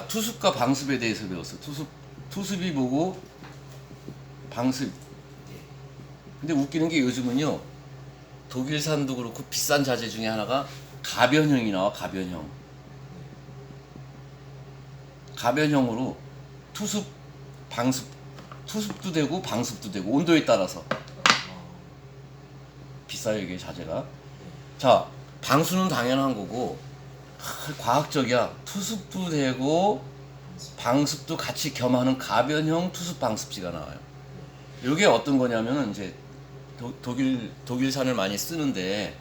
투습과 방습에 대해서 배웠어. 투습이 뭐고 방습. 근데 웃기는 게 요즘은요, 독일산도 그렇고 비싼 자재 중에 하나가 가변형이 나와. 가변형으로 투습 방습, 투습도 되고 방습도 되고 온도에 따라서 비싸요 이게 자재가. 자, 방수는 당연한 거고 과학적이야. 투습도 되고 방습도 같이 겸하는 가변형 투습 방습지가 나와요. 이게 어떤 거냐면은 이제 독일산을 많이 쓰는데,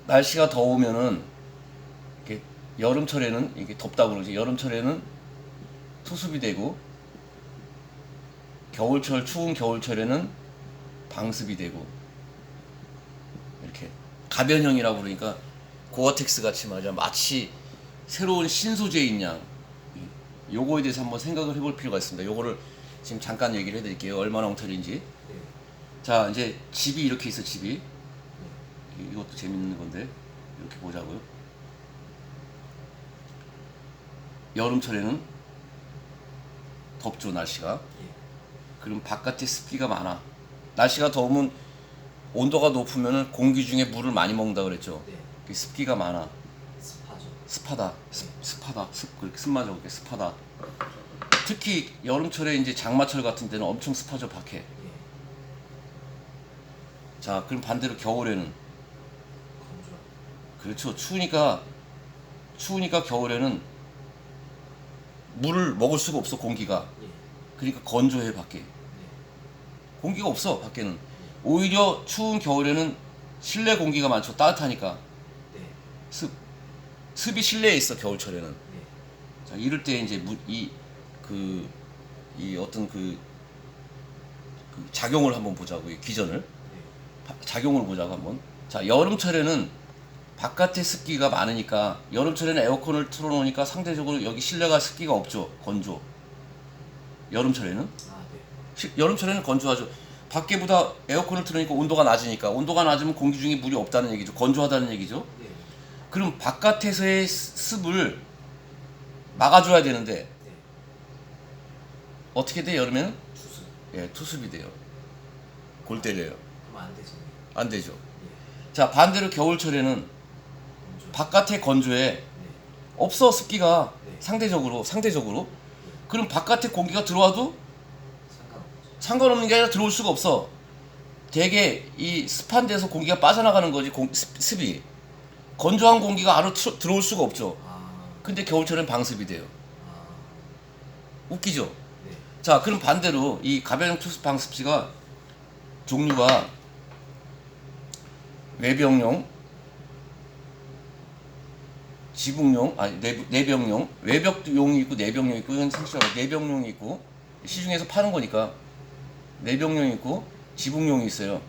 날씨가 더우면은 이렇게 여름철에는 이게 덥다고 그러지. 여름철에는 투습이 되고 추운 겨울철에는 방습이 되고, 이렇게 가변형이라고 그러니까 고어텍스 같이 말이야, 마치 새로운 신소재인 양. 요거에 대해서 한번 생각을 해볼 필요가 있습니다. 요거를 지금 잠깐 얘기를 해드릴게요. 얼마나 엉터리인지. 자, 이제 집이 이렇게 있어. 집이 이것도 재밌는 건데 이렇게 보자고요. 여름철에는 덥죠, 날씨가. 그럼 바깥에 습기가 많아. 날씨가 더우면 온도가 높으면 공기 중에 물을 많이 먹는다 그랬죠. 습기가 많아. 습하다. 그렇게 습하죠. 그렇게 습하다. 특히 여름철에 이제 장마철 같은 데는 엄청 습하죠, 밖에. 자, 그럼 반대로 겨울에는, 그렇죠. 추우니까 겨울에는 물을 먹을 수가 없어, 공기가. 그러니까 건조해, 밖에. 공기가 없어, 밖에는. 오히려 추운 겨울에는 실내 공기가 많죠. 따뜻하니까. 습이 실내에 있어, 겨울철에는. 자, 이럴 때 이제 어떤 그 작용을 한번 보자고. 이 기전을 작용을 보자고 한번. 자, 여름철에는 바깥에 습기가 많으니까, 여름철에는 에어컨을 틀어놓으니까 상대적으로 여기 실내가 습기가 없죠. 건조. 여름철에는 여름철에는 건조하죠. 밖에보다 에어컨을 틀으니까 온도가 낮으니까, 온도가 낮으면 공기 중에 물이 없다는 얘기죠. 건조하다는 얘기죠. 그럼 바깥에서의 습을 막아줘야 되는데 어떻게 돼? 여름에는 투습이 돼요. 골 때려요. 안 되죠. 자, 반대로 겨울철에는 바깥에 건조해. 없어, 습기가. 상대적으로. 그럼 바깥에 공기가 들어와도 상관없는 게 아니라 들어올 수가 없어. 되게 이 습한 데서 공기가 빠져나가는 거지. 습이 건조한 공기가 안으로 들어올 수가 없죠. 근데 겨울철엔 방습이 돼요. 웃기죠? 자, 그럼 반대로 이 가변형 투습 방습지가 종류가 외벽용, 지붕용, 내벽용, 외벽용이 있고 내벽용이 있고, 이건 생각해. 내벽용이 있고, 시중에서 파는 거니까 내벽용이 있고 지붕용이 있어요.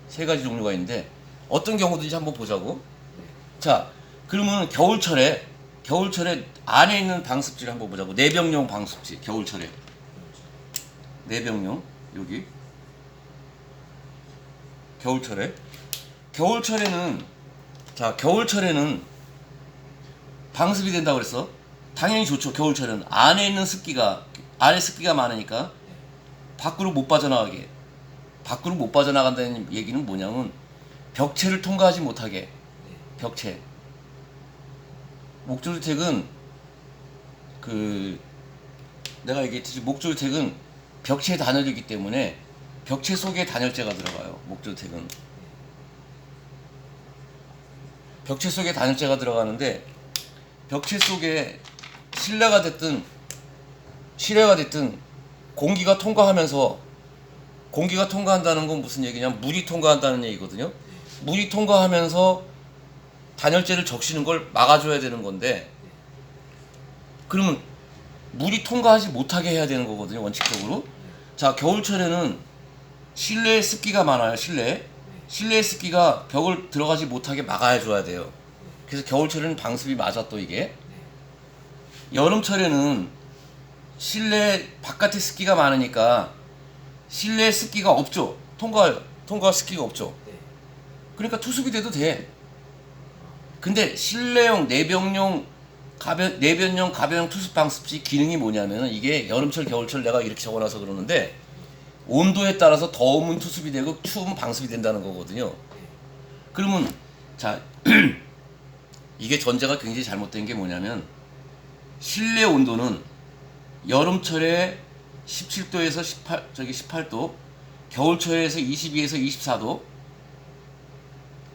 세 가지 종류가 있는데 어떤 경우든지 한번 보자고. 자, 그러면 겨울철에 안에 있는 방습지를 한번 보자고. 내벽용 방습지. 겨울철에 내벽용, 여기 겨울철에는 방습이 된다고 그랬어. 당연히 좋죠. 겨울철에는 안에 습기가 많으니까 밖으로 못 빠져나간다는 얘기는 뭐냐면 벽체를 통과하지 못하게. 벽체. 목조주택은 내가 얘기했듯이 목조주택은 벽체에 단열이기 때문에 벽체 속에 단열재가 들어가요. 목조주택은 벽체 속에 단열재가 들어가는데, 벽체 속에 실내가 됐든 실외가 됐든 공기가 통과한다는 건 무슨 얘기냐면 물이 통과한다는 얘기거든요. 물이 통과하면서 단열재를 적시는 걸 막아줘야 되는 건데, 그러면 물이 통과하지 못하게 해야 되는 거거든요, 원칙적으로. 자, 겨울철에는 실내에 습기가 많아요. 실내에 습기가 벽을 들어가지 못하게 막아줘야 돼요. 그래서 겨울철에는 방습이 맞아. 또 이게 여름철에는 바깥에 습기가 많으니까 실내에 습기가 없죠. 통과 습기가 없죠. 그러니까 투습이 돼도 돼. 근데 실내용, 내벽용, 내변용 가변형 투습 방습지 기능이 뭐냐면은 이게 여름철 겨울철 내가 이렇게 적어놔서 그러는데 온도에 따라서 더우면 투습이 되고 추우면 방습이 된다는 거거든요. 그러면 자 이게 전제가 굉장히 잘못된 게 뭐냐면 실내 온도는 여름철에 17도에서 18도, 겨울철에서 22에서 24도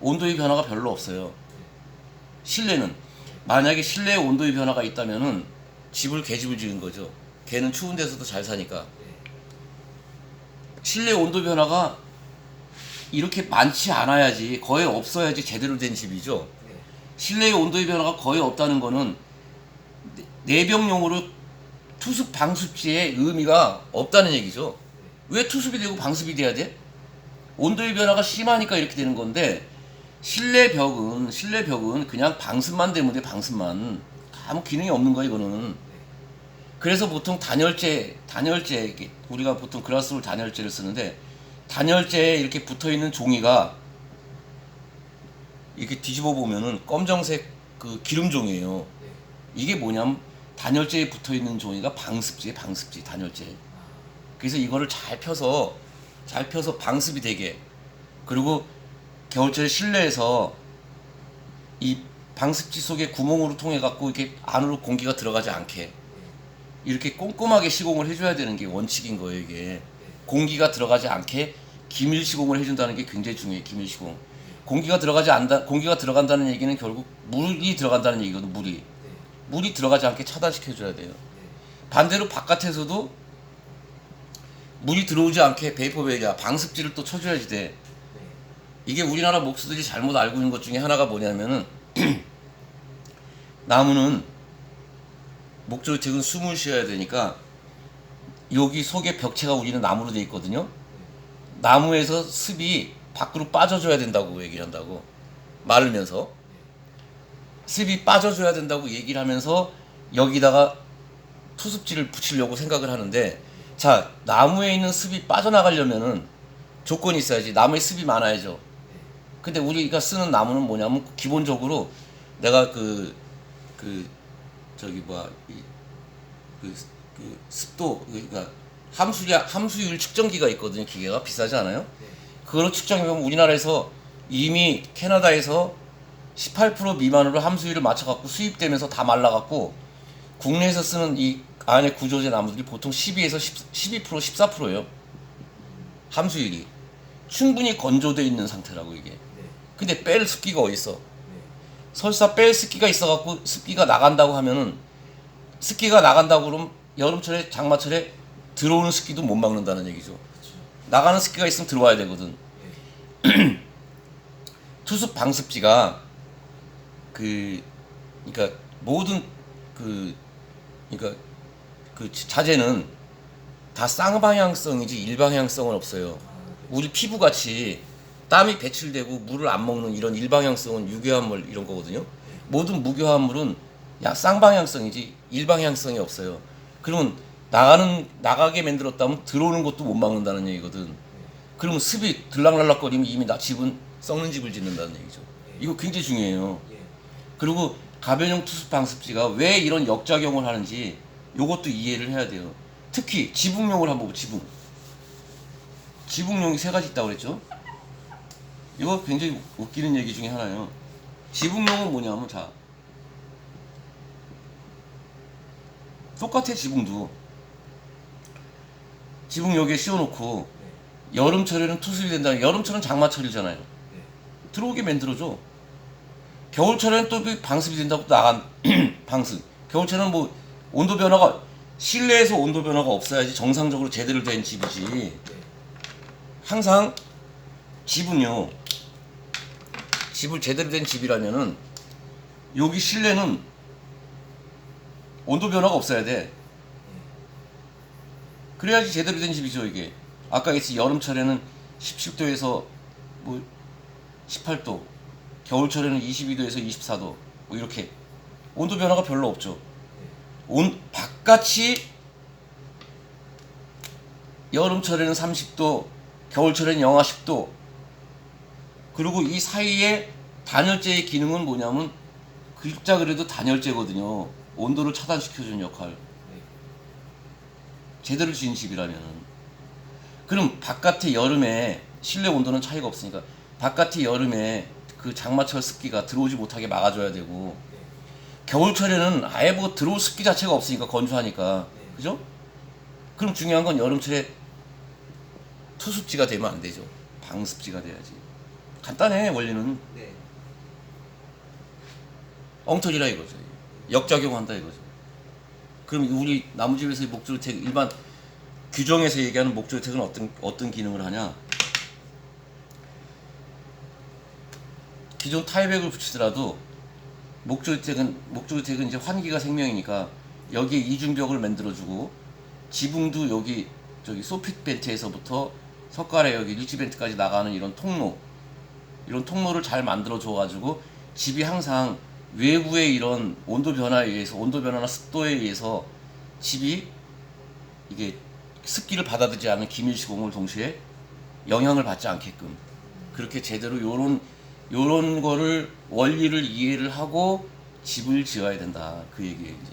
온도의 변화가 별로 없어요. 실내는 만약에 실내 온도의 변화가 있다면은 개집을 지은 거죠. 개는 추운 데서도 잘 사니까. 실내 온도 변화가 이렇게 많지 않아야지, 거의 없어야지 제대로 된 집이죠. 실내의 온도의 변화가 거의 없다는 거는 내병용으로 투습 방습지의 의미가 없다는 얘기죠. 왜 투습이 되고 방습이 돼야 돼? 온도의 변화가 심하니까 이렇게 되는 건데 실내 벽은 그냥 방습만 되면 돼. 방습만. 아무 기능이 없는 거야 이거는. 그래서 보통 단열재 우리가 보통 그라스홀 단열재를 쓰는데 단열재에 이렇게 붙어있는 종이가 이렇게 뒤집어 보면은 검정색 그 기름종이에요. 이게 뭐냐면 단열재에 붙어있는 종이가 방습지 단열재. 그래서 이거를 잘 펴서 방습이 되게, 그리고 겨울철에 실내에서 이 방습지 속에 구멍으로 통해 갖고 이렇게 안으로 공기가 들어가지 않게 이렇게 꼼꼼하게 시공을 해줘야 되는 게 원칙인 거예요. 이게 공기가 들어가지 않게 기밀 시공을 해준다는 게 굉장히 중요해요. 기밀 시공. 공기가 들어간다는 얘기는 결국 물이 들어간다는 얘기거든. 물이 들어가지 않게 차단시켜줘야 돼요. 반대로 바깥에서도 물이 들어오지 않게 베이퍼베리아 방습지를 또 쳐줘야지 돼. 이게 우리나라 목수들이 잘못 알고 있는 것 중에 하나가 뭐냐면은 나무는 목조직은 숨을 쉬어야 되니까 여기 속에 벽체가 우리는 나무로 돼 있거든요. 나무에서 습이 밖으로 빠져줘야 된다고 얘기를 한다고, 마르면서 습이 빠져줘야 된다고 얘기를 하면서 여기다가 투습지를 붙이려고 생각을 하는데, 자, 나무에 있는 습이 빠져나가려면은 조건이 있어야지. 나무에 습이 많아야죠. 근데 우리가 쓰는 나무는 뭐냐면 기본적으로 내가 습도, 그러니까 함수율 측정기가 있거든요. 기계가 비싸지 않아요? 그걸로 측정해보면 우리나라에서 이미 캐나다에서 18% 미만으로 함수율을 맞춰갖고 수입되면서 다 말라갖고 국내에서 쓰는 이 안에 구조재 나무들이 보통 12에서 12%, 14%예요. 함수율이 충분히 건조되어 있는 상태라고 이게. 근데 뺄 습기가 어딨어? 설사 뺄 습기가 있어갖고 습기가 나간다고 하면은, 습기가 나간다고 그러면 여름철에 장마철에 들어오는 습기도 못 막는다는 얘기죠. 나가는 습기가 있으면 들어와야 되거든. 투습 방습지가 그러니까 모든 그러니까 그 자재는 다 쌍방향성이지 일방향성은 없어요. 우리 피부같이 땀이 배출되고 물을 안 먹는 이런 일방향성은 유교화물 이런 거거든요. 모든 무교화물은 쌍방향성이지 일방향성이 없어요. 그러면 나가게 만들었다면 들어오는 것도 못 막는다는 얘기거든. 그러면 습이 들락날락거리면 이미 집은 썩는 집을 짓는다는 얘기죠. 이거 굉장히 중요해요. 그리고 가변형 투습 방습지가 왜 이런 역작용을 하는지 요것도 이해를 해야 돼요. 특히 지붕용을 한번 보고, 지붕용이 세 가지 있다고 그랬죠. 이거 굉장히 웃기는 얘기 중에 하나예요. 지붕용은 뭐냐면, 자, 똑같아. 지붕도 지붕 여기에 씌워놓고 여름철에는 투습이 된다. 여름철은 장마철이잖아요. 들어오게 만들어줘. 겨울철에는 또 방습이 된다고 나간 방습. 겨울철에는 뭐 온도 변화가, 실내에서 온도 변화가 없어야지 정상적으로 제대로 된 집이지. 항상 집은요, 집을 제대로 된 집이라면은 여기 실내는 온도 변화가 없어야 돼. 그래야지 제대로 된 집이죠. 이게 아까 얘기했지, 여름철에는 17도에서 뭐 18도, 겨울철에는 22도에서 24도 뭐 이렇게 온도 변화가 별로 없죠. 바깥이 여름철에는 30도, 겨울철에는 영하 10도. 그리고 이 사이에 단열재의 기능은 뭐냐면 글자 그래도 단열재거든요. 온도를 차단시켜주는 역할. 제대로 지은 집이라면. 그럼 바깥의 여름에 실내 온도는 차이가 없으니까 바깥의 여름에 그 장마철 습기가 들어오지 못하게 막아줘야 되고, 겨울철에는 아예 뭐 들어올 습기 자체가 없으니까 건조하니까. 그죠? 그럼 중요한 건 여름철에 투습지가 되면 안 되죠. 방습지가 돼야지. 간단해 원리는. 네. 엉터리라 이거죠. 역작용한다 이거죠. 그럼 우리 나무집에서의 목조주택, 일반 규정에서 얘기하는 목조주택은 어떤 기능을 하냐? 기존 타이백을 붙이더라도 목조주택은 이제 환기가 생명이니까 여기에 이중벽을 만들어주고, 지붕도 여기 저기 소핏 벤트에서부터 석가래 여기 일지 벤트까지 나가는 이런 통로를 잘 만들어 줘가지고 집이 항상 외부의 이런 온도 변화에 의해서, 온도 변화나 습도에 의해서 집이 이게 습기를 받아들이지 않는 기밀 시공을 동시에 영향을 받지 않게끔 그렇게 제대로 요런 거를 원리를 이해를 하고 집을 지어야 된다 그 얘기예요 이제.